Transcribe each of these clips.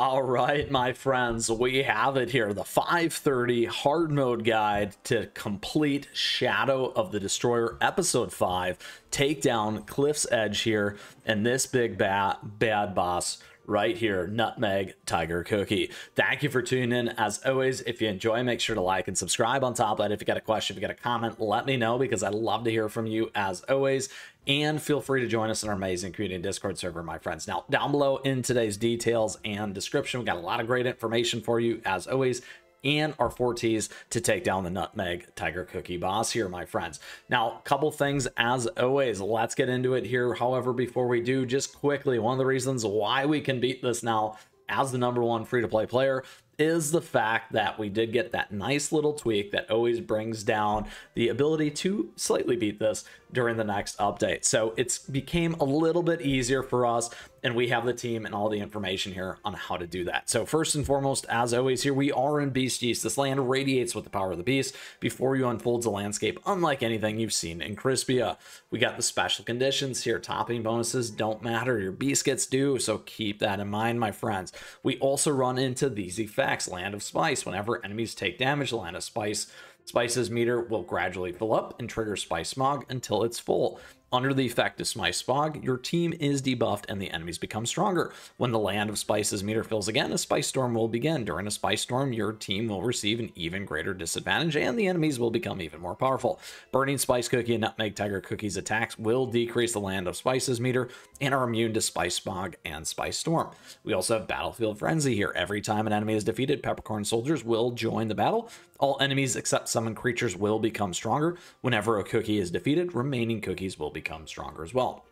All right, my friends, we have it here. The 530 hard mode guide to complete Shadow of the Destroyer episode 5. Take down Cliff's Edge here and this big bad boss right here, Nutmeg Tiger Cookie. Thank you for tuning in. As always, if you enjoy, make sure to like and subscribe. On top of that, if you got a question, if you got a comment, let me know because I'd love to hear from you as always. And feel free to join us in our amazing community and Discord server, my friends. Now, down below in today's details and description, we got a lot of great information for you as always, and our 4 T's to take down the Nutmeg Tiger Cookie boss here, my friends. Now, a couple things as always, let's get into it here. However, before we do, just quickly, one of the reasons why we can beat this now as the #1 free-to-play player is the fact that we did get that nice little tweak that always brings down the ability to slightly beat this during the next update. So it's became a little bit easier for us, and we have the team and all the information here on how to do that. So first and foremost, as always, here we are in Beast Yeast. This land radiates with the power of the beast. Before you unfolds a landscape unlike anything you've seen in Crispia. We got the special conditions here. Topping bonuses don't matter. Your biscuits do, so keep that in mind, my friends. We also run into these effects. Land of Spice. Whenever enemies take damage, the Land of Spice's meter will gradually fill up and trigger Spice Smog until it's full. Under the effect of Spice Smog, your team is debuffed and the enemies become stronger. When the Land of Spice's meter fills again, a Spice Storm will begin. During a Spice Storm, your team will receive an even greater disadvantage and the enemies will become even more powerful. Burning Spice Cookie and Nutmeg Tiger Cookie's attacks will decrease the Land of Spice's meter and are immune to Spice Smog and Spice Storm. We also have Battlefield Frenzy here. Every time an enemy is defeated, Peppercorn Soldiers will join the battle. All enemies except summoned creatures will become stronger. Whenever a cookie is defeated, remaining cookies will become stronger as well.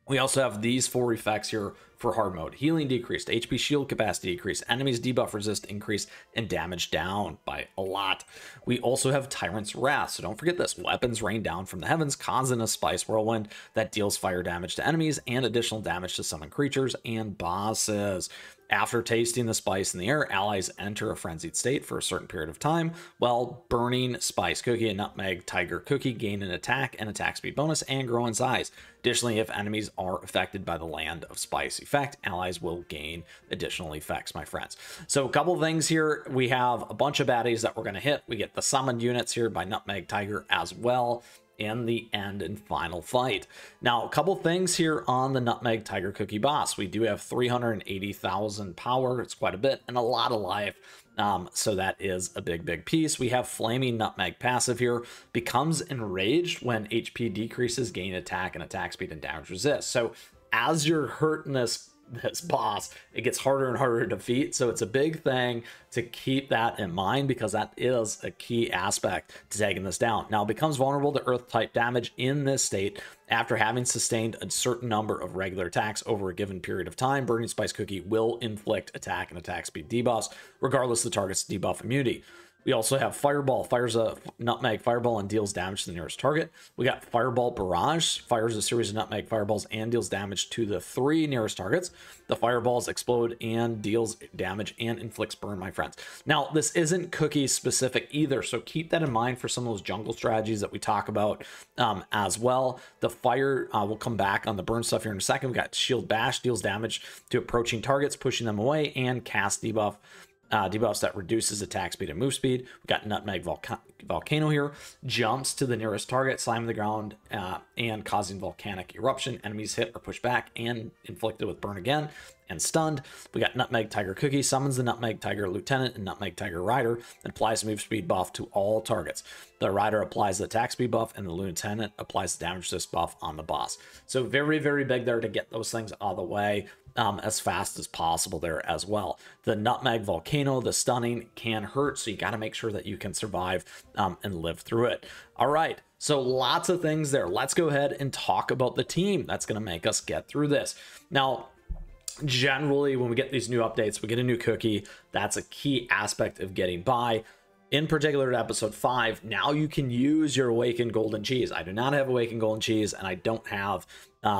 We also have these 4 effects here for hard mode. Healing decreased, HP shield capacity decreased, enemies debuff resist increase, and damage down by a lot. We also have Tyrant's Wrath, so don't forget this. Weapons rain down from the heavens, causing a Spice Whirlwind that deals fire damage to enemies and additional damage to summoned creatures and bosses. After tasting the spice in the air, allies enter a frenzied state for a certain period of time, while Burning Spice Cookie and Nutmeg Tiger Cookie gain an attack and attack speed bonus and grow in size. Additionally, if enemies are affected by the Land of Spice effect, allies will gain additional effects, my friends. So a couple things here. We have a bunch of baddies that we're going to hit. We get the summoned units here by Nutmeg Tiger as well in the end and final fight. Now, a couple things here on the Nutmeg Tiger Cookie boss. We do have 380,000 power. It's quite a bit and a lot of life. So that is a big piece. We have Flaming Nutmeg passive here. Becomes enraged when HP decreases, gain attack and attack speed and damage resist. So as you're hurting this boss, it gets harder and harder to defeat. So it's a big thing to keep that in mind because that is a key aspect to taking this down. Now, it becomes vulnerable to earth type damage in this state after having sustained a certain number of regular attacks over a given period of time. Burning Spice Cookie will inflict attack and attack speed debuffs regardless of the target's debuff immunity. We also have Fireball, fires a Nutmeg Fireball and deals damage to the nearest target. We got Fireball Barrage, fires a series of Nutmeg Fireballs and deals damage to the 3 nearest targets. The Fireballs explode and deals damage and inflicts burn, my friends. Now, this isn't cookie specific either, so keep that in mind for some of those jungle strategies that we talk about as well. The fire will come back on the burn stuff here in a second. We got Shield Bash, deals damage to approaching targets, pushing them away, and cast debuffs that reduces attack speed and move speed. We got Nutmeg Volcano here, jumps to the nearest target, slamming the ground and causing volcanic eruption. Enemies hit or pushed back and inflicted with burn again and stunned. We got Nutmeg Tiger Cookie, summons the Nutmeg Tiger Lieutenant and Nutmeg Tiger Rider, and applies move speed buff to all targets. The Rider applies the attack speed buff, and the Lieutenant applies the damage resist buff on the boss. So very big there to get those things out of the way as fast as possible there as well. The Nutmeg Volcano, the stunning, can hurt, so you got to make sure that you can survive and live through it. All right, so lots of things there. Let's go ahead and talk about the team that's going to make us get through this. Now, generally, when we get these new updates, we get a new cookie. That's a key aspect of getting by. In particular, at episode 5, now you can use your Awakened Golden Cheese. I do not have Awakened Golden Cheese, and I don't have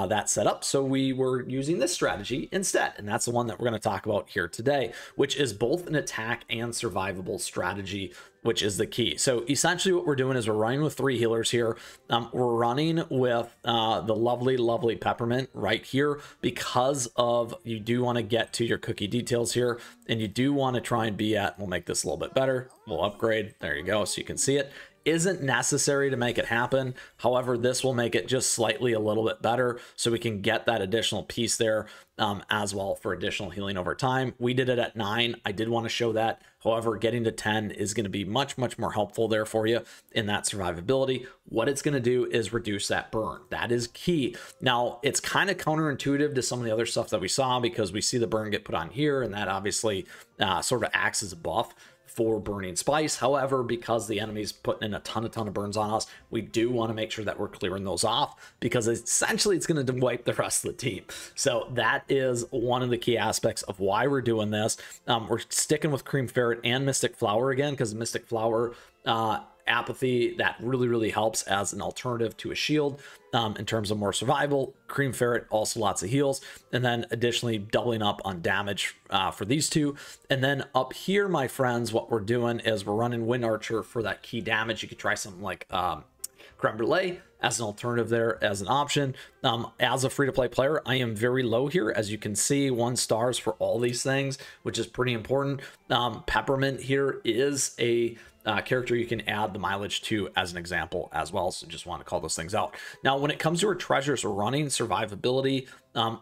that set up. So we were using this strategy instead. And that's the one that we're going to talk about here today, which is both an attack and survivable strategy, which is the key. So essentially what we're doing is we're running with 3 healers here. We're running with the lovely peppermint right here because of you do want to get to your cookie details here, and you do want to try and be at, we'll make this a little bit better. We'll upgrade. There you go. So you can see it. Isn't necessary to make it happen. However, this will make it just slightly a little bit better so we can get that additional piece there as well for additional healing over time. We did it at 9. I did want to show that. However, getting to 10 is going to be much more helpful there for you in that survivability. What it's going to do is reduce that burn. That is key. Now, it's kind of counterintuitive to some of the other stuff that we saw because we see the burn get put on here, and that obviously sort of acts as a buff for burning spice. However, because the enemy's putting in a ton of burns on us, we do want to make sure that we're clearing those off because essentially it's going to wipe the rest of the team. So that is one of the key aspects of why we're doing this. We're sticking with Cream Ferret and Mystic Flower again because Mystic Flower apathy, that really helps as an alternative to a shield in terms of more survival. Cream Ferret, also lots of heals, and then additionally doubling up on damage for these two. And then up here, my friends, what we're doing is we're running Wind Archer for that key damage. You could try something like Creme Brulee as an alternative there as an option. As a free-to-play player, I am very low here. As you can see, 1 stars for all these things, which is pretty important. Peppermint here is a character you can add the mileage to as an example as well. So just want to call those things out. Now, when it comes to our treasures, we're running survivability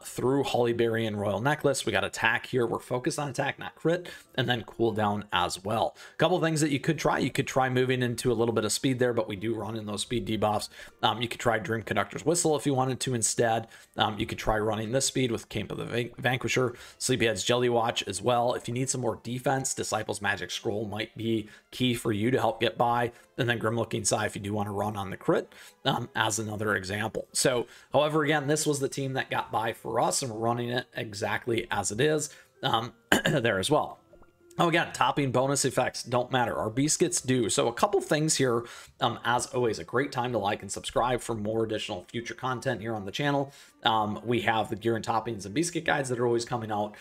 through Hollyberry and Royal Necklace. We got attack here. We're focused on attack, not crit, and then cooldown as well. A couple things that you could try. You could try moving into a little bit of speed there, but we do run in those speed debuffs. You could try Dream Conductor's Whistle if you wanted to instead. You could try running this speed with Camp of the Vanquisher, Sleepyhead's Jelly Watch as well. If you need some more defense, Disciple's Magic Scroll might be key for you to help get by. And then Grim Looking Sigh if you do want to run on the crit as another example. So, however, again, this was the team that got by for us, and we're running it exactly as it is there as well. Oh, again, topping bonus effects don't matter. Our biscuits do. So a couple things here. As always, a great time to like and subscribe for more additional future content here on the channel. We have the gear and toppings and biscuit guides that are always coming out.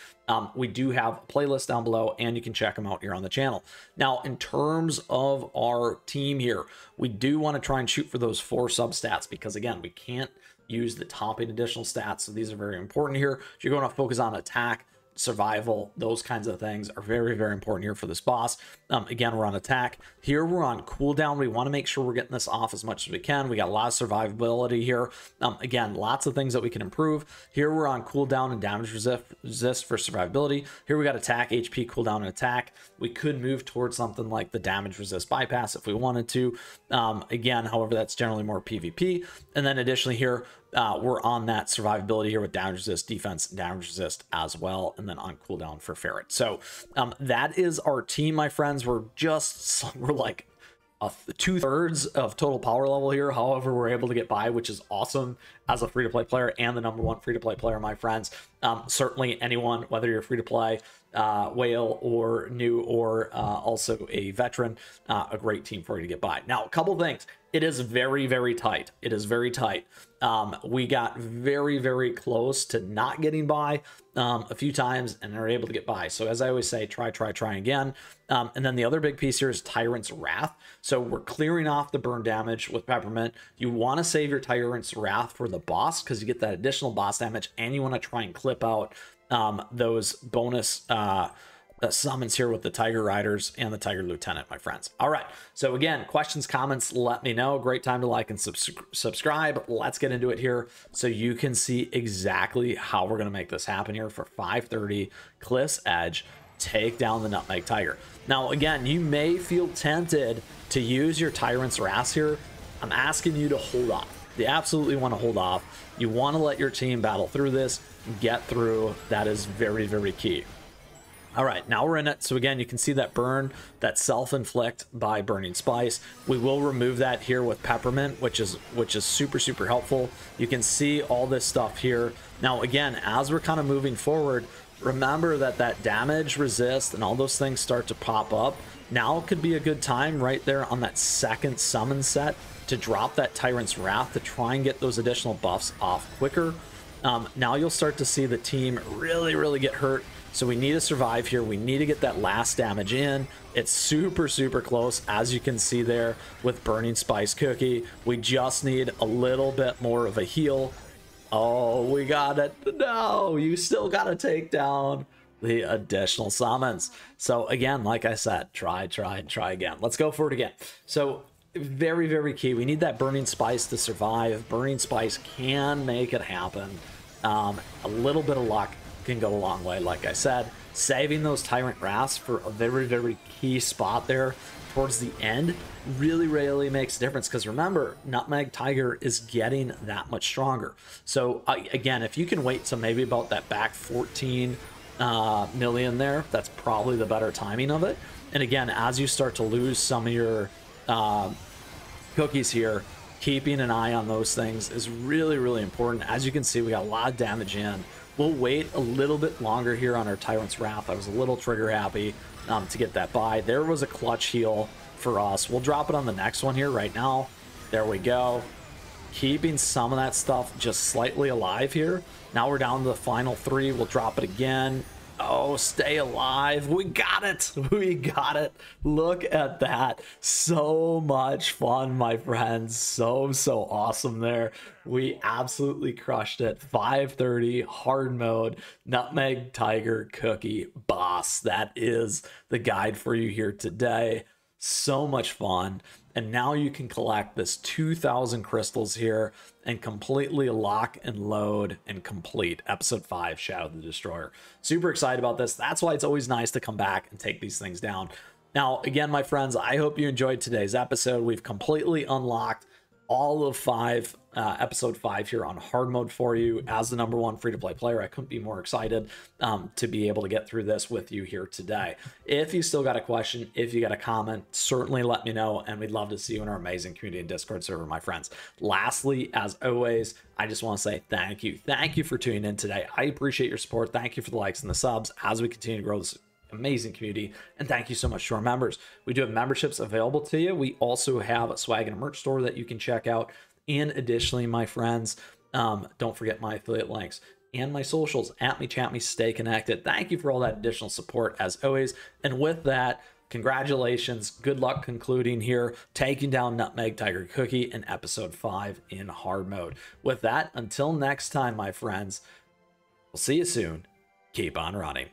We do have a playlist down below, and you can check them out here on the channel. Now, in terms of our team here, we do want to try and shoot for those 4 substats because, again, we can't use the topping additional stats. So these are very important here. You're going to focus on attack, survival, those kinds of things are very important here for this boss. Again, we're on attack. Here we're on cooldown. We want to make sure we're getting this off as much as we can. We got a lot of survivability here. Again, lots of things that we can improve. Here we're on cooldown and damage resist for survivability. Here we got attack, HP, cooldown, and attack. We could move towards something like the damage resist bypass if we wanted to. Again, however, that's generally more PvP. And then additionally here, we're on that survivability here with damage resist, defense, damage resist as well, and then on cooldown for Ferret. So that is our team, my friends. We're like 2/3 of total power level here. However, we're able to get by, which is awesome as a free-to-play player and the #1 free-to-play player, my friends. Certainly anyone, whether you're free-to-play, whale, or new, or also a veteran, a great team for you to get by. Now, a couple things. It is very tight. It is very tight. We got very close to not getting by a few times and are able to get by. So as I always say, try again. And then the other big piece here is Tyrant's Wrath. So we're clearing off the burn damage with Peppermint. You want to save your Tyrant's Wrath for the boss because you get that additional boss damage, and you want to try and clip out those bonus summons here with the Tiger Riders and the Tiger Lieutenant, my friends. All right, so again, questions, comments, let me know. Great time to like and subscribe. Let's get into it here so you can see exactly how we're going to make this happen here for 5:30 Cliff's Edge. Take down the Nutmeg Tiger. Now, again, you may feel tempted to use your Tyrant's Wrath here. I'm asking you to hold off. You absolutely want to hold off. You want to let your team battle through this, get through. That is very key. All right, now we're in it. So again, you can see that burn, that self-inflict by Burning Spice. We will remove that here with Peppermint, which is super helpful. You can see all this stuff here. Now, again, as we're kind of moving forward, remember that that damage, resist, and all those things start to pop up. Now could be a good time right there on that second summon set to drop that Tyrant's Wrath to try and get those additional buffs off quicker. Now you'll start to see the team really get hurt. So we need to survive here. We need to get that last damage in. It's super close, as you can see there with Burning Spice Cookie. We just need a little bit more of a heal. Oh, we got it. No, you still got to take down the additional summons. So again, like I said, try again. Let's go for it again. So very key. We need that Burning Spice to survive. Burning Spice can make it happen. A little bit of luck can go a long way. Like I said, saving those Tyrant Wraths for a very key spot there towards the end really makes a difference, because remember, Nutmeg Tiger is getting that much stronger. So again, if you can wait till maybe about that back 14 million there, that's probably the better timing of it. And again, as you start to lose some of your cookies here, keeping an eye on those things is really important. As you can see, we got a lot of damage in. We'll wait a little bit longer here on our Tyrant's Wrath. I was a little trigger happy to get that by. There was a clutch heal for us. We'll drop it on the next one here right now. There we go. Keeping some of that stuff just slightly alive here. Now we're down to the final 3. We'll drop it again. Oh, stay alive. We got it. We got it. Look at that. So much fun, my friends. So awesome there. We absolutely crushed it. 530 hard mode, Nutmeg Tiger Cookie Boss. That is the guide for you here today. So much fun. And now you can collect this 2,000 crystals here and completely lock and load and complete episode 5 Shadow the Destroyer. Super excited about this. That's why it's always nice to come back and take these things down. Now, again, my friends, I hope you enjoyed today's episode. We've completely unlocked all of episode 5 here on hard mode for you. As the #1 free-to-play player, I couldn't be more excited to be able to get through this with you here today. If you still got a question, if you got a comment, certainly let me know, and we'd love to see you in our amazing community and Discord server, my friends. Lastly, as always, I just want to say thank you. Thank you for tuning in today. I appreciate your support. Thank you for the likes and the subs as we continue to grow this amazing community, and thank you so much to our members. We do have memberships available to you. We also have a swag and a merch store that you can check out. And additionally, my friends, don't forget my affiliate links and my socials. At me, chat me, stay connected. Thank you for all that additional support as always. And with that, congratulations. Good luck concluding here, taking down Nutmeg Tiger Cookie in episode 5 in hard mode. With that, until next time, my friends, we'll see you soon. Keep on running.